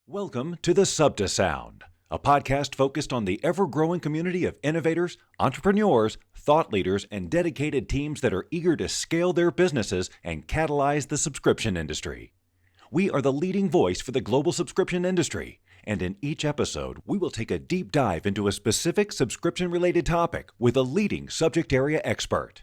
Welcome to the SUBTA Sound, a podcast focused on the ever-growing community of innovators, entrepreneurs, thought leaders, and dedicated teams that are eager to scale their businesses and catalyze the subscription industry. We are the leading voice for the global subscription industry, and in each episode, we will take a deep dive into a specific subscription-related topic with a leading subject area expert.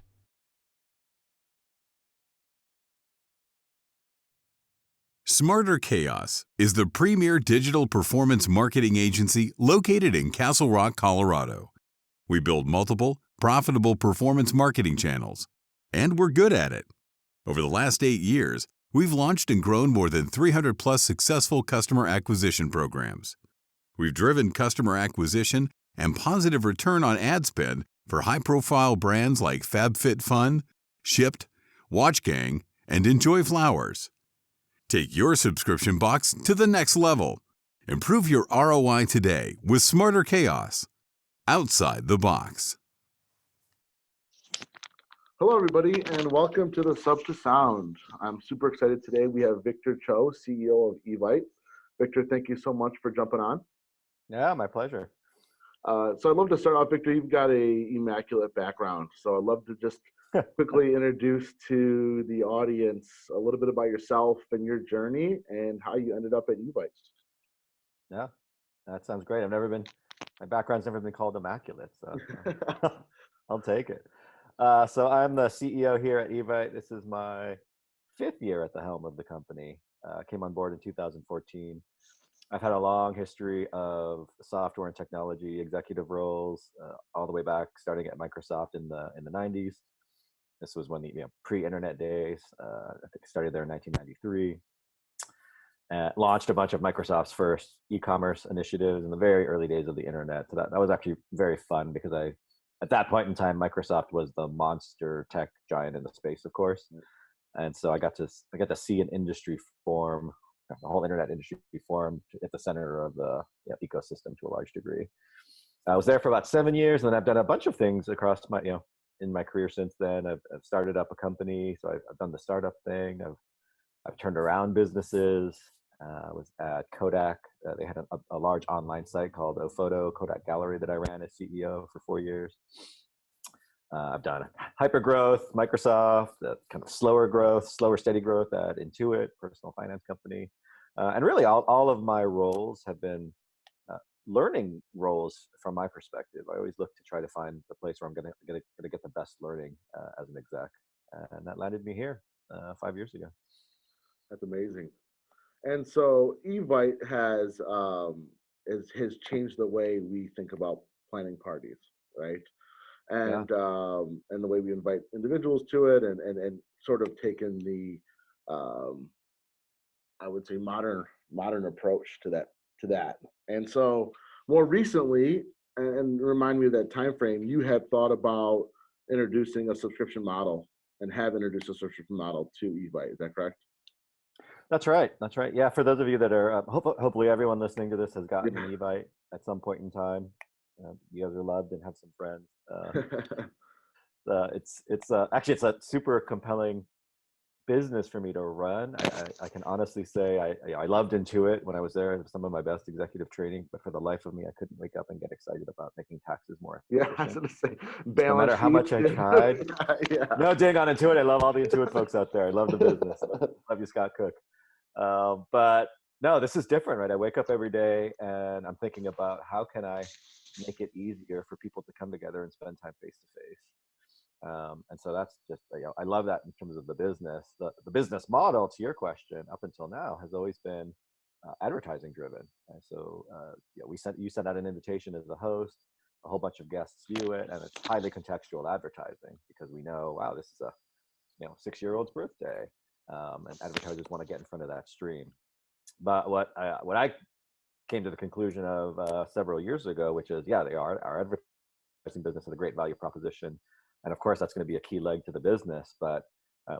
Smarter Chaos is the premier digital performance marketing agency located in Castle Rock, Colorado. We build multiple, profitable performance marketing channels, and we're good at it. Over the last 8 years, we've launched and grown more than 300 plus successful customer acquisition programs. We've driven customer acquisition and positive return on ad spend for high-profile brands like FabFitFun, Shipt, WatchGang, and Enjoy Flowers. Take your subscription box to the next level. Improve your ROI today with Smarter Chaos. Outside the box. Hello, everybody, and welcome to the SUBTA Sound. I'm super excited today. We have Victor Cho, CEO of Evite. Victor, thank you so much for jumping on. Yeah, my pleasure. So I'd love to start off, Victor. You've got a immaculate background, so I'd love to just quickly introduce to the audience a little bit about yourself and your journey and how you ended up at Evite. Yeah, that sounds great. My background's never been called immaculate, so I'll take it. So I'm the CEO here at Evite. This is my 5th year at the helm of the company. Came on board in 2014. I've had a long history of software and technology executive roles, all the way back, starting at Microsoft in the 90s. This was when the pre-internet days. I think I started there in 1993. Launched a bunch of Microsoft's first e-commerce initiatives in the very early days of the internet. So that was actually very fun because at that point in time, Microsoft was the monster tech giant in the space, of course. And so I got to see an industry form, the whole internet industry form at the center of the ecosystem to a large degree. I was there for about 7 years, and then I've done a bunch of things across my in my career since then. I've started up a company, so I've done the startup thing. I've turned around businesses. I was at Kodak. They had a large online site called Photo Kodak Gallery that I ran as CEO for 4 years. I've done hypergrowth, Microsoft, kind of slower steady growth at Intuit, personal finance company. And really all of my roles have been learning roles from my perspective. I always look to try to find the place where I'm going to get the best learning as an exec. And that landed me here 5 years ago. That's amazing. And so Evite has changed the way we think about planning parties, right? And the way we invite individuals to it, and sort of taken the I would say modern approach to that. And so more recently, and remind me of that time frame, you had thought about introducing a subscription model and have introduced a subscription model to Evite. Is that correct? That's right. Yeah, for those of you that are, hopefully everyone listening to this has gotten an Evite at some point in time. You guys are loved and have some friends. Actually, it's a super compelling business for me to run. I can honestly say I loved Intuit when I was there. It was some of my best executive training, but for the life of me, I couldn't wake up and get excied about making taxes more efficient. Yeah, I was going to say, no matter how much I tried. No ding on Intuit. I love all the Intuit folks out there. I love the business. Love you, Scott Cook. But no, this is different, right? I wake up every day and I'm thinking about how can I make it easier for people to come together and spend time face to face. And so that's just, I love that in terms of the business. The business model, to your question, up until now has always been advertising driven. And so you send out an invitation as a host, a whole bunch of guests view it, and it's highly contextual advertising because we know, wow, this is a 6-year-old's birthday, and advertisers want to get in front of that stream. But what I came to the conclusion of several years ago, which is, our advertising business has a great value proposition. And of course, that's going to be a key leg to the business. But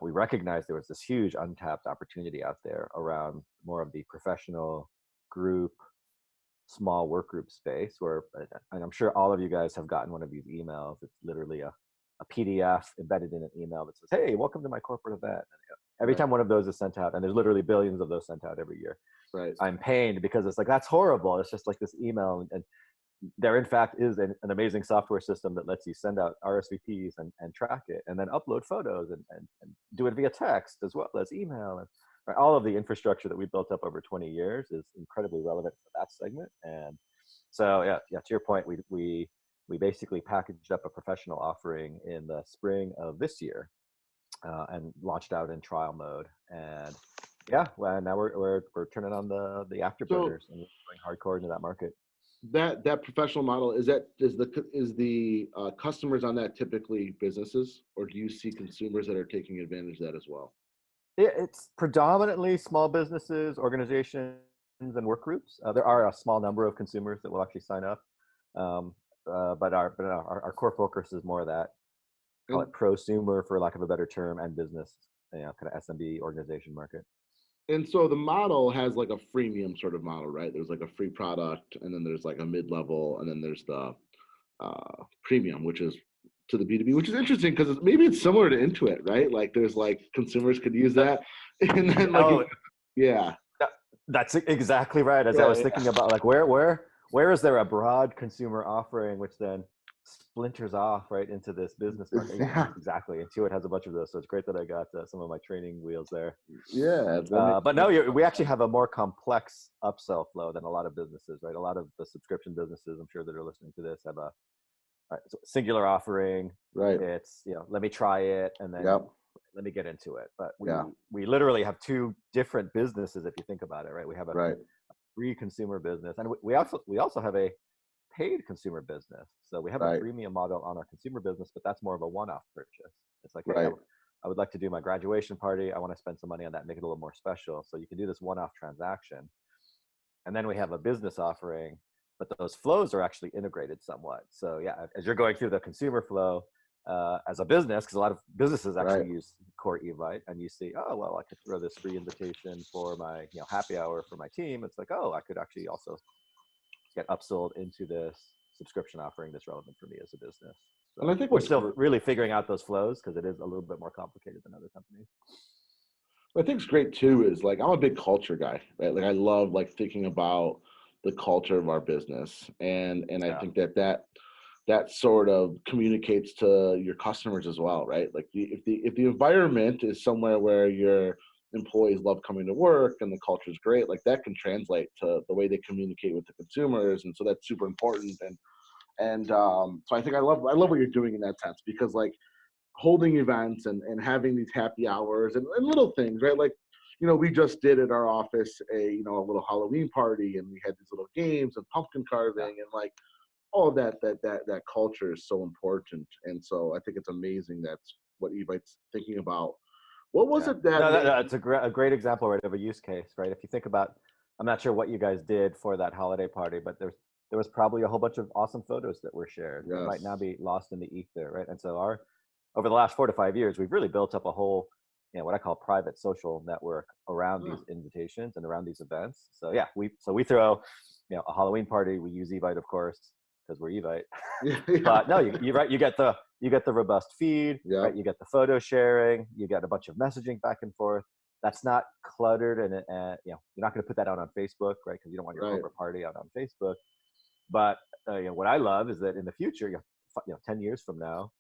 we recognized there was this huge untapped opportunity out there around more of the professional group, small work group space where, and I'm sure all of you guys have gotten one of these emails. It's literally a PDF embedded in an email that says, hey, welcome to my corporate event. every time one of those is sent out, and there's literally billions of those sent out every year, Right. I'm pained because it's like, that's horrible. It's just like this email. And there, in fact, is an amazing software system that lets you send out RSVPs and track it, and then upload photos and do it via text as well as email. And right, all of the infrastructure that we built up over 20 years is incredibly relevant for that segment. And so, yeah, to your point, we basically packaged up a professional offering in the spring of this year, and launched out in trial mode. And yeah, well, now we're turning on the afterburners and going hardcore into that market. That professional model, is the customers on that typically businesses, or do you see consumers that are taking advantage of that as well? It's predominantly small businesses, organizations, and work groups. There are a small number of consumers that will actually sign up, but our core focus is more of that, call it prosumer, for lack of a better term, and business, kind of SMB organization market. And so the model has like a freemium sort of model, right? There's like a free product, and then there's like a mid-level, and then there's the premium, which is to the B2B, which is interesting because maybe it's similar to Intuit, right? Like there's like consumers could use that, and then like, yeah. That's exactly right. As I was thinking about like where is there a broad consumer offering which then splinters off right into this business market? Yeah, exactly. Intuit has a bunch of those, so it's great that I got some of my training wheels there. Yeah, but no, we actually have a more complex upsell flow than a lot of businesses, right? A lot of the subscription businesses, I'm sure, that are listening to this, have a singular offering. Right. It's, let me try it, and then let me get into it. But we literally have two different businesses if you think about it, right? We have a free consumer business, and we also have a paid consumer business. So we have a freemium model on our consumer business, but that's more of a one-off purchase. It's like, hey, I would like to do my graduation party. I want to spend some money on that, make it a little more special. So you can do this one-off transaction. And then we have a business offering, but those flows are actually integrated somewhat. So yeah, as you're going through the consumer flow, as a business, because a lot of businesses actually use core Evite, and you see, oh, well, I could throw this free invitation for my happy hour for my team. It's like, oh, I could actually also get upsold into this subscription offering that's relevant for me as a business. So and I think we're still really figuring out those flows because it is a little bit more complicated than other companies. What I think is great too is like, I'm a big culture guy, right? Like I love like thinking about the culture of our business, and I think that sort of communicates to your customers as well, right? Like if the environment is somewhere where your employees love coming to work and the culture is great, like that can translate to the way they communicate with the consumers, and so that's super important. And so I think I love what you're doing in that sense, because like holding events and having these happy hours and little things, right? Like, we just did at our office a little Halloween party, and we had these little games and pumpkin carving, and like all of that culture is so important. And so I think it's amazing that's what Evite's thinking about. What was it that? No, it's a great example, right, of a use case, right? If you think about, I'm not sure what you guys did for that holiday party, but there was probably a whole bunch of awesome photos that were shared that might now be lost in the ether, right? And so over the last 4 to 5 years, we've really built up a whole, what I call private social network around these invitations and around these events. So yeah, we throw, a Halloween party. We use Evite, of course, because we're Evite. But no, you get the robust feed, right? You get the photo sharing, you get a bunch of messaging back and forth. That's not cluttered, and you're not going to put that out on Facebook, right? Because you don't want your corporate party out on Facebook. But what I love is that in the future, 10 years from now,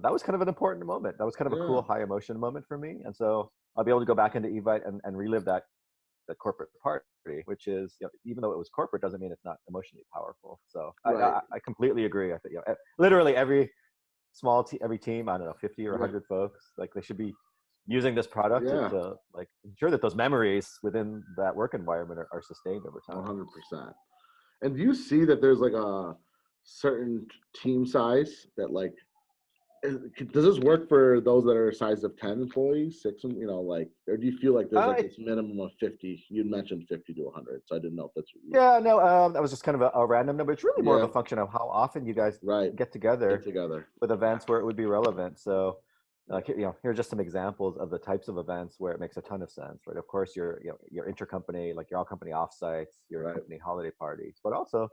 that was kind of an important moment. That was kind of a cool high emotion moment for me. And so I'll be able to go back into Evite and relive that corporate party, which is, even though it was corporate, doesn't mean it's not emotionally powerful. So I completely agree. I think, literally every every team, I don't know, 50 or 100 folks, like they should be using this product to like ensure that those memories within that work environment are sustained over time. 100%. And do you see that there's like a certain team size that like, does this work for those that are a size of 10 employees, 6, like, or do you feel like there's like this minimum of 50? You mentioned 50 to 100, so I didn't know if that's. That was just kind of a random number. It's really more of a function of how often you guys get together with events where it would be relevant. So, here are just some examples of the types of events where it makes a ton of sense, right? Of course, your intercompany, like your all company offsites, your company holiday parties, but also,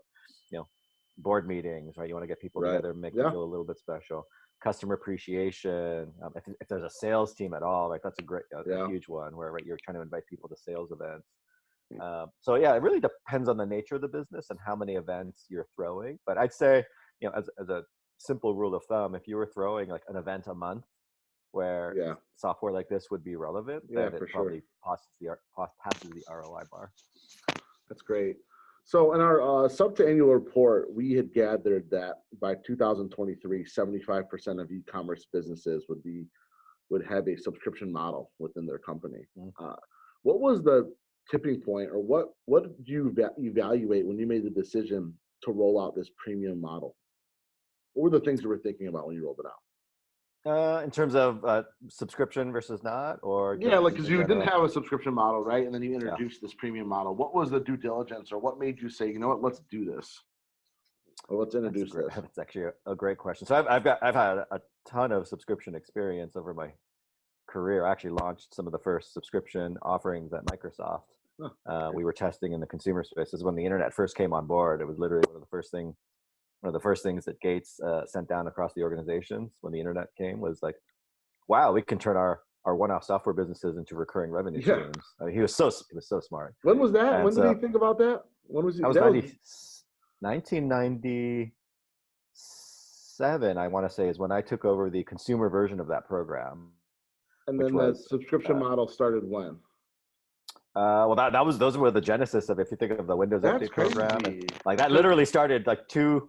board meetings, right? You want to get people Right. together, make them feel a little bit special. Customer appreciation. If there's a sales team at all, like that's a huge one where, right, you're trying to invite people to sales events. So yeah, it really depends on the nature of the business and how many events you're throwing. But I'd say, as a simple rule of thumb, if you were throwing like an event a month where software like this would be relevant, then it probably passes the ROI bar. That's great. So in our SUBTA annual report, we had gathered that by 2023, 75% of e-commerce businesses would have a subscription model within their company. What was the tipping point, or what did you evaluate when you made the decision to roll out this premium model? What were the things you were thinking about when you rolled it out? In terms of subscription versus not, or like because you didn't have a subscription model, right? And then you introduced this premium model. What was the due diligence, or what made you say, you know what, let's do this, or let's introduce this? That's actually a great question. So I've had a ton of subscription experience over my career. I actually launched some of the first subscription offerings at Microsoft. We were testing in the consumer space. This is when the internet first came on board. It was literally one of the first things that Gates sent down across the organizations when the internet came was like, wow, we can turn our one-off software businesses into recurring revenue streams. I mean, he was so smart. When was that? And when did he think about that? When was he? That was 1997, I want to say, is when I took over the consumer version of that program. And then the subscription model started when? Well, those were the genesis of, if you think of the Windows Update program, and like that literally started like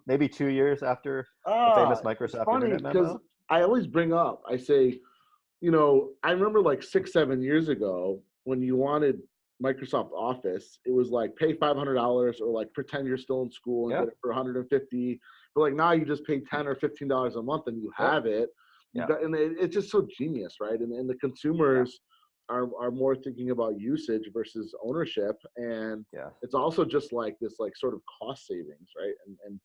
maybe 2 years after the famous Microsoft Internet memo. I always bring up, I say, I remember like 6-7 years ago when you wanted Microsoft Office, it was like pay $500 or like pretend you're still in school and get it for $150. But like now you just pay $10 or $15 a month and you have it. And it's just so genius, right? And the consumers are more thinking about usage versus ownership, and it's also just like this like sort of cost savings, right? And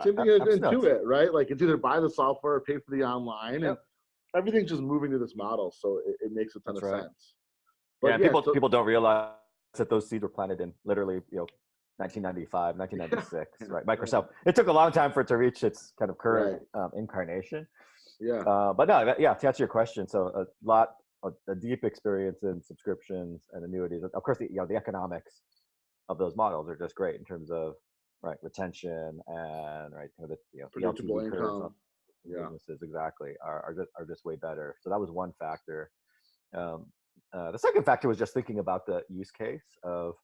same thing into it, right? Like it's either buy the software or pay for the online, and everything's just moving to this model, so it makes a ton of sense. But people don't realize that those seeds were planted in literally 1995, 1996, right? Microsoft. It took a long time for it to reach its kind of current incarnation. But no, to answer your question, so a deep experience in subscriptions and annuities. Of course, the economics of those models are just great in terms of retention and predictable income. Businesses exactly are just way better. So that was one factor. The second factor was just thinking about the use case of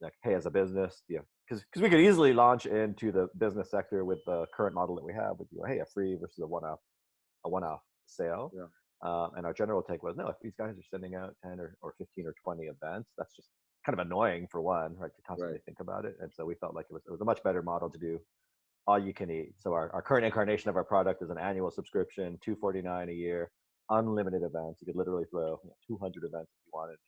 like, hey, as a business, because we could easily launch into the business sector with the current model that we have with hey, a free versus a one-off sale. And our general take was, no, if these guys are sending out 10 or 15 or 20 events, that's just kind of annoying for one, right, to constantly think about it. And so we felt like it was a much better model to do all you can eat. So our current incarnation of our product is an annual subscription, $249 a year, unlimited events. You could literally throw 200 events if you wanted,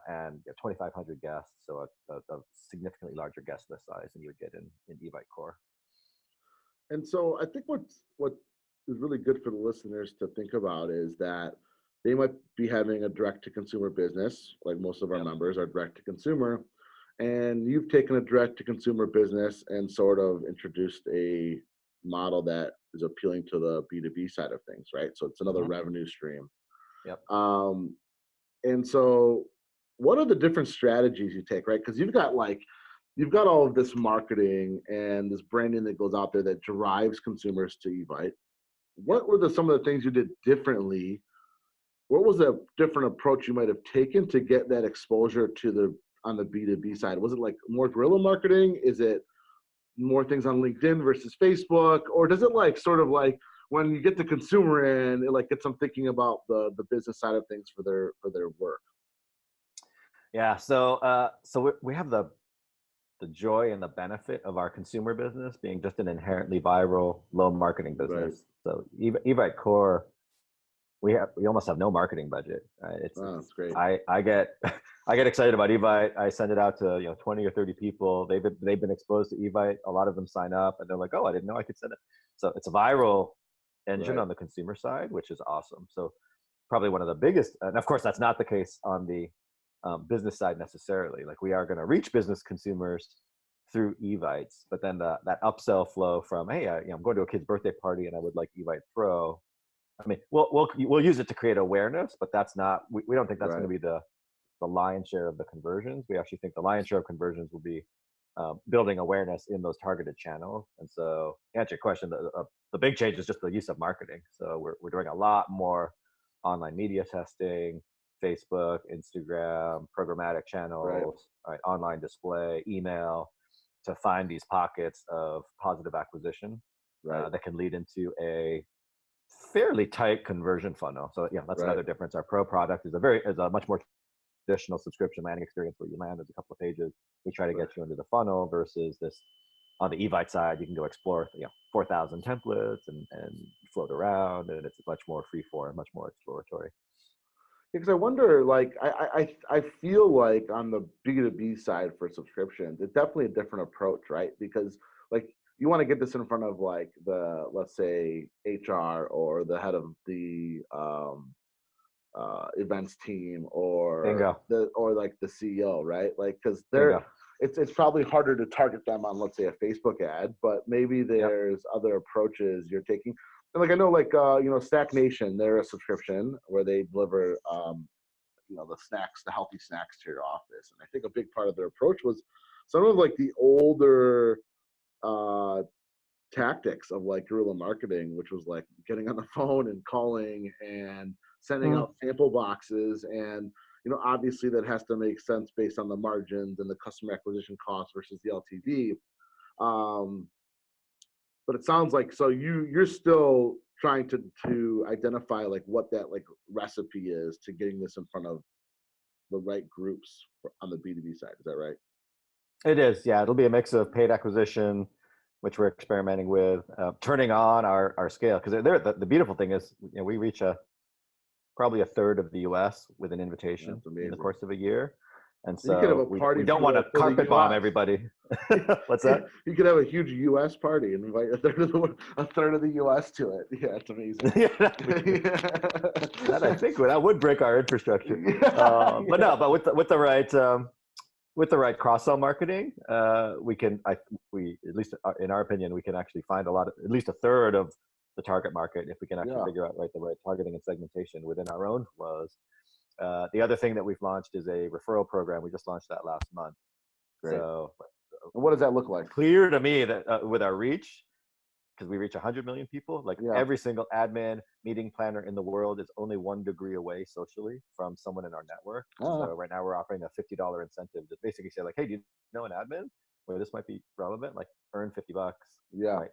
and 2,500 guests. So a significantly larger guest list size than you would get in Evite Core. And so I think what is really good for the listeners to think about is that they might be having a direct-to-consumer business, like most of our members are direct-to-consumer, and you've taken a direct-to-consumer business and sort of introduced a model that is appealing to the B2B side of things, right? So it's another revenue stream. And so what are the different strategies you take, right? Because you've got all of this marketing and this branding that goes out there that drives consumers to Evite. What were some of the things you did differently? What was a different approach you might have taken to get that exposure on the B2B side? Was it like more guerrilla marketing? Is it more things on LinkedIn versus Facebook? Or does it sort of like when you get the consumer in, it like gets them thinking about the business side of things for their work? Yeah, so we have the joy and the benefit of our consumer business being just an inherently viral, low marketing business. So Evite Core, we almost have no marketing budget. That's great. I get excited about Evite. I send it out to 20 or 30 people. They've been exposed to Evite. A lot of them sign up and they're like, oh, I didn't know I could send it. So it's a viral engine on the consumer side, which is awesome. So probably one of the biggest, and of course that's not the case on the business side necessarily. Like we are going to reach business consumers through Evites, but then that upsell flow from, hey, I'm going to a kid's birthday party and I would like Evite Pro. I mean, we'll use it to create awareness, but that's not, we don't think that's going to be the lion's share of the conversions. We actually think the lion's share of conversions will be building awareness in those targeted channels. And so, to answer your question, the big change is just the use of marketing. So we're doing a lot more online media testing, Facebook, Instagram, programmatic channels, right, online display, email, to find these pockets of positive acquisition that can lead into a fairly tight conversion funnel. So yeah, that's another difference. Our Pro product is a much more traditional subscription landing experience where you land as a couple of pages. We try to get you into the funnel versus this on the Evite side. You can go explore 4,000 templates and float around, and it's much more free form, much more exploratory. Because I wonder, like, I feel like on the B2B side for subscriptions, it's definitely a different approach, right? Because like you want to get this in front of like let's say HR or the head of the events team or like the CEO, right? Like, because it's probably harder to target them on, let's say, a Facebook ad, but maybe there's other approaches you're taking. And like I know, like Snack Nation, they're a subscription where they deliver the snacks, the healthy snacks to your office. And I think a big part of their approach was some of like the older tactics of like guerrilla marketing, which was like getting on the phone and calling and sending out sample boxes. And obviously that has to make sense based on the margins and the customer acquisition cost versus the LTV. But it sounds like, so you're still trying to identify like what that like recipe is to getting this in front of the right groups on the B2B side. Is that right? It is, yeah. It'll be a mix of paid acquisition, which we're experimenting with, turning on our scale. Because the beautiful thing is, we reach probably a third of the US with an invitation in the course of a year. And so you could have a party we don't want to carpet bomb everybody. What's that? You could have a huge US party and invite a third of the US to it. Yeah, it's amazing. That I think that would break our infrastructure. But with the right cross-sell marketing, we at least in our opinion, we can actually find at least a third of the target market if we can actually figure out the right targeting and segmentation within our own flows. The other thing that we've launched is a referral program. We just launched that last month. Great. So what does that look like? Clear to me that with our reach, because we reach 100 million people, every single admin meeting planner in the world is only 1 degree away socially from someone in our network. So right now we're offering a $50 incentive to basically say like, hey, do you know an admin where this might be relevant? Like, earn $50. Yeah. Right.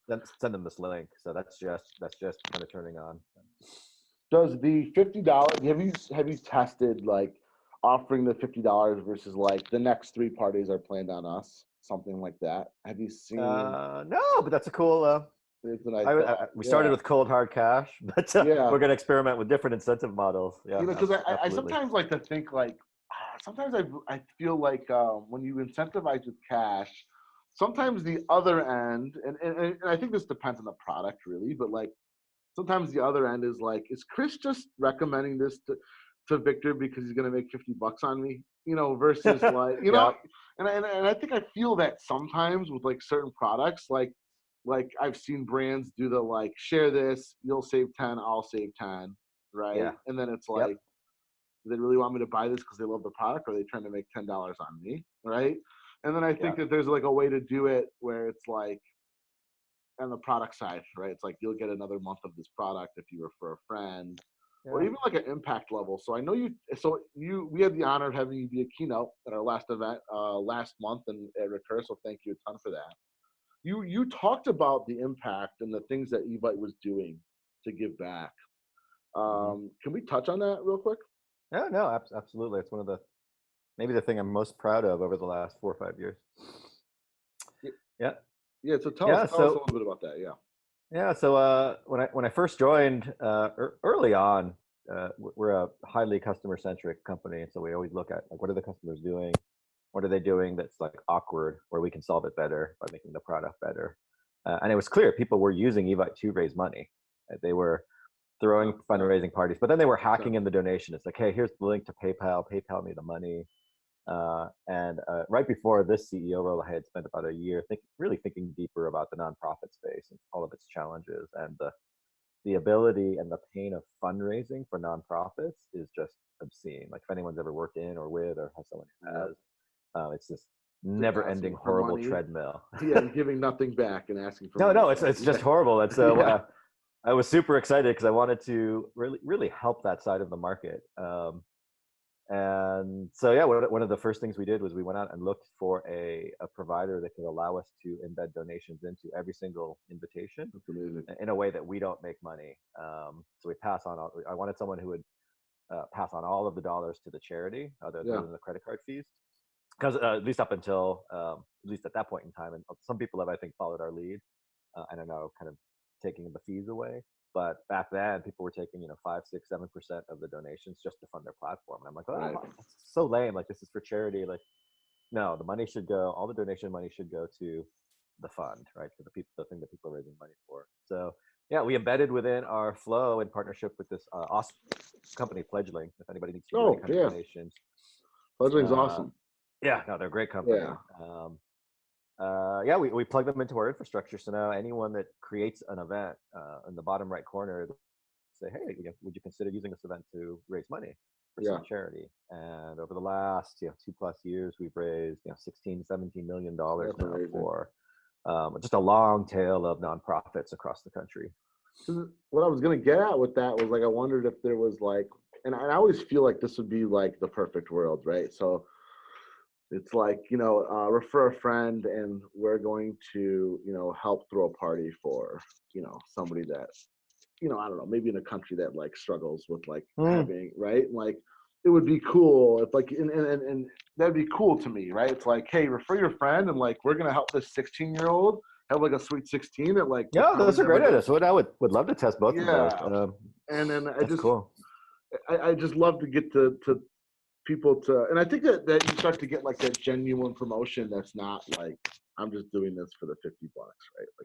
Then send them this link. So that's just kind of turning on. Does the $50, have you tested like offering the $50 versus like the next 3 parties are planned on us, something like that? Have you seen? No, but that's a cool. We started with cold hard cash, but we're going to experiment with different incentive models. Yeah, because I sometimes like to think like, sometimes I feel like when you incentivize with cash, sometimes the other end, and I think this depends on the product really, but like sometimes the other end is like, is Chris just recommending this to Victor because he's going to make $50 on me, versus like, and I think I feel that sometimes with like certain products, like I've seen brands do the like, share this, you'll save 10, I'll save 10. Right. Yeah. And then it's like, do they really want me to buy this because they love the product, or are they trying to make $10 on me? Right. And then I think that there's like a way to do it where it's like, on the product side, right? It's like you'll get another month of this product if you refer a friend, or even like an impact level. So I know we had the honor of having you be a keynote at our last event last month and at Recur. So thank you a ton for that. You talked about the impact and the things that Evite was doing to give back. Can we touch on that real quick? Yeah, no, absolutely. It's one of maybe the thing I'm most proud of over the last 4 or 5 years. Yeah. Yeah, so tell us a little bit about that. Yeah. Yeah. So when I first joined early on, we're a highly customer centric company, and so we always look at like, what are the customers doing? What are they doing that's like awkward, where we can solve it better by making the product better? And it was clear people were using Evite to raise money. They were throwing fundraising parties, but then they were hacking in the donation. It's like, hey, here's the link to PayPal. PayPal me the money. And right before this CEO role, I had spent about a year really thinking deeper about the nonprofit space and all of its challenges, and the ability and the pain of fundraising for nonprofits is just obscene. Like if anyone's ever worked in or with or has someone who has, it's this never-ending horrible treadmill. Yeah, and giving nothing back and asking for no, money. it's just horrible. And so I was super excited because I wanted to really help that side of the market. And so yeah, one of the first things we did was we went out and looked for a provider that could allow us to embed donations into every single invitation. That's amazing. In a way that we don't make money. So we pass on I wanted someone who would pass on all of the dollars to the charity other than the credit card fees. Because at least up until, at least at that point in time, and some people have, I think, followed our lead, I don't know, kind of taking the fees away. But back then, people were taking, 5, 6, 7% of the donations just to fund their platform. And I'm like, that's so lame. Like, this is for charity. Like, no, all the donation money should go to the fund, right? To the thing that people are raising money for. So yeah, we embedded within our flow in partnership with this awesome company, Pledgeling. If anybody needs to do donations. Pledgeling's awesome. Yeah, no, they're a great company. Yeah. We plug them into our infrastructure. So now anyone that creates an event in the bottom right corner, say, hey, would you consider using this event to raise money for some charity? And over the last 2+ years, we've raised $16-17 million now for just a long tail of nonprofits across the country. What I was gonna get at with that was like I wondered if there was like, and I always feel like this would be like the perfect world, right? So it's like, refer a friend and we're going to, help throw a party for, somebody that, I don't know, maybe in a country that like struggles with like having, right? Like it would be cool if like, and that'd be cool to me, right? It's like, hey, refer your friend and like, we're going to help this 16-year-old have like a sweet 16 at like. Yeah, that's a great idea. So I would love to test both of those. And then cool. I just love to get to people to, and I think that you start to get like that genuine promotion that's not like, I'm just doing this for the $50,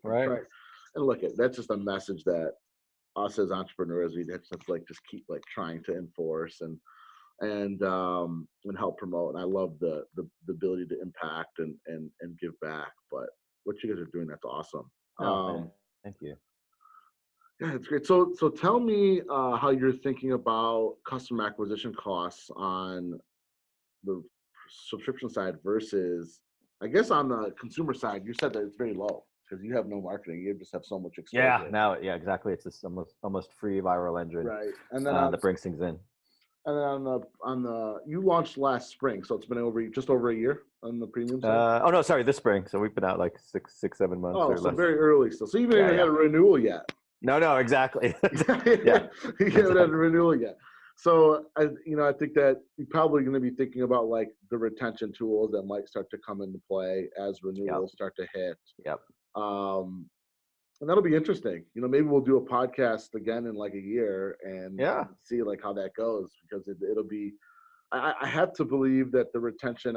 right? Like, and look, that's just a message that us as entrepreneurs, we have to like just keep like trying to enforce and help promote. And I love the ability to impact and give back. But what you guys are doing, that's awesome. Thank you. Yeah, it's great. So tell me how you're thinking about customer acquisition costs on the subscription side versus, I guess, on the consumer side. You said that it's very low because you have no marketing. You just have so much exposure. Yeah, exactly. It's this almost free viral engine, right? And then that brings things in. And then on the you launched last spring, so it's been just over a year on the premium side. This spring. So we've been out like 6, 7 months. Oh, so very early still. So you haven't even had a renewal yet. No, exactly. Yeah, you haven't had a renewal yet. So I think that you're probably going to be thinking about like the retention tools that might start to come into play as renewals start to hit. Yep. And that'll be interesting. Maybe we'll do a podcast again in like a year and see like how that goes, because it'll be. I have to believe that the retention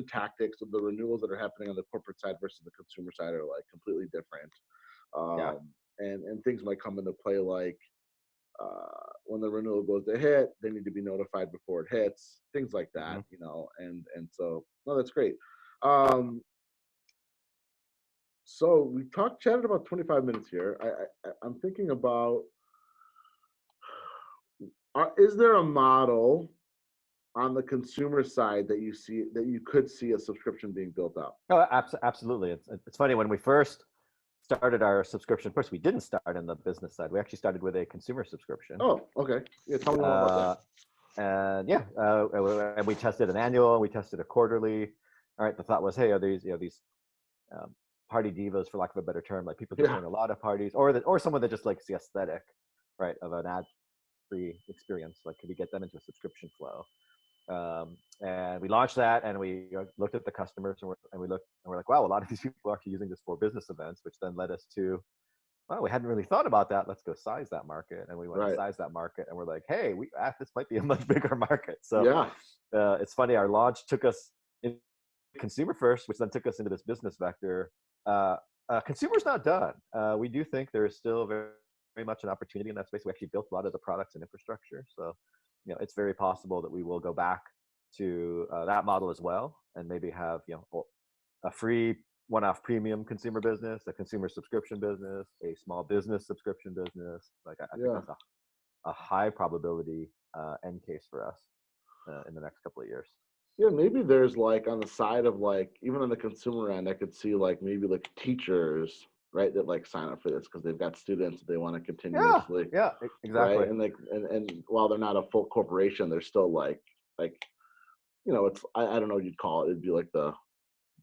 tactics of the renewals that are happening on the corporate side versus the consumer side are like completely different. And things might come into play like when the renewal goes to hit, they need to be notified before it hits, things like that, and so no, that's great. So we chatted about 25 minutes here. I'm thinking about, is there a model on the consumer side that you could see a subscription being built up? Oh, absolutely. It's funny, when we first started our subscription. Of course, we didn't start in the business side. We actually started with a consumer subscription. Oh, okay. Yeah, tell me more about that. And and we tested an annual, we tested a quarterly. All right, the thought was, hey, are these party divas, for lack of a better term, like people throwing a lot of parties, or someone that just likes the aesthetic, right, of an ad-free experience? Like, could we get them into a subscription flow? And we launched that, and we looked at the customers, and we're like, wow, a lot of these people are actually using this for business events, which then led us to, well, we hadn't really thought about that. Let's go size that market. And we went to size that market, and we're like, hey, this might be a much bigger market. So it's funny, our launch took us in consumer first, which then took us into this business vector. Consumer's not done. We do think there is still very, very much an opportunity in that space. We actually built a lot of the products and infrastructure. So, it's very possible that we will go back to that model as well, and maybe have a free one-off premium consumer business, a consumer subscription business, a small business subscription business. Like I think that's a high probability end case for us in the next couple of years. Yeah, maybe there's like on the side of like even on the consumer end, I could see like maybe like teachers, right, that like sign up for this because they've got students that they want to continuously, Yeah, exactly. right, and like and while they're not a full corporation, they're still like it's I don't know what you'd call it. It'd be like the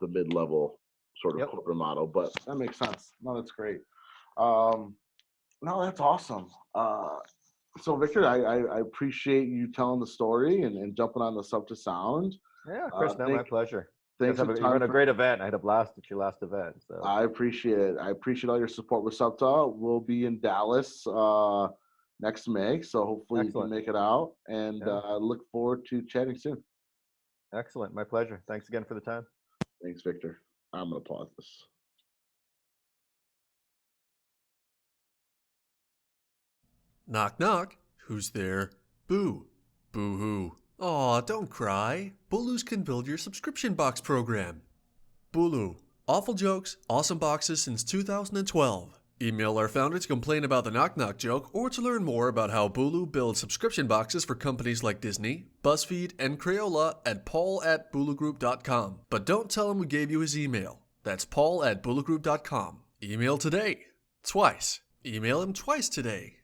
mid-level sort of corporate model, but that makes sense. No, that's great. No, that's awesome. So Victor, I appreciate you telling the story and jumping on the SUBTA Sound. Yeah, Chris, my pleasure. Thanks you run a great event. I had a blast at your last event. So I appreciate it. I appreciate all your support with SUBTA. We'll be in Dallas next May, so hopefully you can make it out. And look forward to chatting soon. Excellent. My pleasure. Thanks again for the time. Thanks, Victor. I'm going to pause this. Knock, knock. Who's there? Boo. Boo-hoo. Aw, don't cry. Bulu's can build your subscription box program. Bulu. Awful jokes, awesome boxes since 2012. Email our founder to complain about the knock knock joke or to learn more about how Bulu builds subscription boxes for companies like Disney, BuzzFeed, and Crayola at paul@bulugroup.com. But don't tell him we gave you his email. That's paul@bulugroup.com. Email today. Twice. Email him twice today.